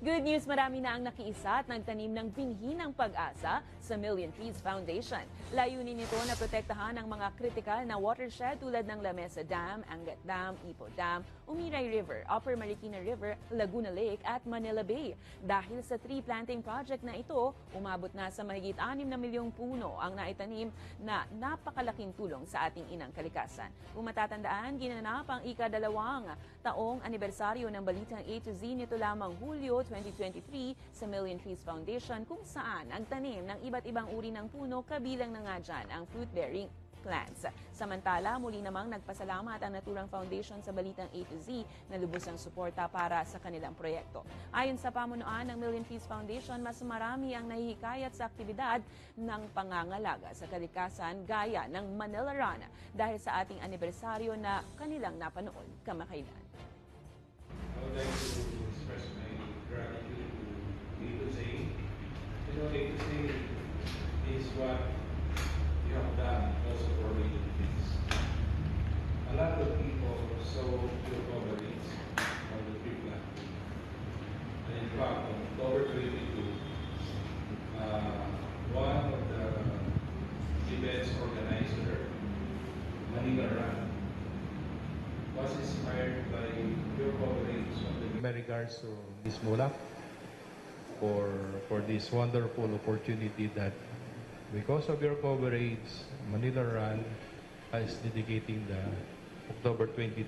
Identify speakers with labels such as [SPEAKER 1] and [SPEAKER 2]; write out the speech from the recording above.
[SPEAKER 1] Good news, marami na ang nakiisa at nagtanim ng binhi ng pag-asa sa Million Trees Foundation. Layunin nito na protektahan ang mga kritikal na watershed tulad ng La Mesa Dam, Angat Dam, Ipo Dam, Umiray River, Upper Marikina River, Laguna Lake at Manila Bay. Dahil sa tree planting project na ito, umabot na sa mahigit 6 na milyong puno ang naitanim na napakalaking tulong sa ating inang kalikasan. Kung matatandaan, ginanap ang ika-2 taong anibersaryo ng Balitang A to Z nito lamang Hulyo 2023 sa Million Trees Foundation kung saan ang tanim ng iba't ibang uri ng puno kabilang na nga dyan ang fruit-bearing plants. Samantala, muli namang nagpasalamat ang Naturang Foundation sa Balitang A to Z na lubos ang suporta para sa kanilang proyekto. Ayon sa pamunuan ng Million Trees Foundation, mas marami ang nahihikayat sa aktibidad ng pangangalaga sa kalikasan gaya ng Manila Run dahil sa ating anibersaryo na kanilang napanood kamakailan.
[SPEAKER 2] I would like to express my gratitude to A2Z. You know, A2Z is what you have done also for Million Trees. A lot of people saw your coverage of the tree planting. And in fact, on October 22, one of the events organizer, Manila Run, was inspired by your coverage of the...
[SPEAKER 3] My regards to Ms. Mulak for this wonderful opportunity that because of your coverage, Manila Run is dedicating the October 22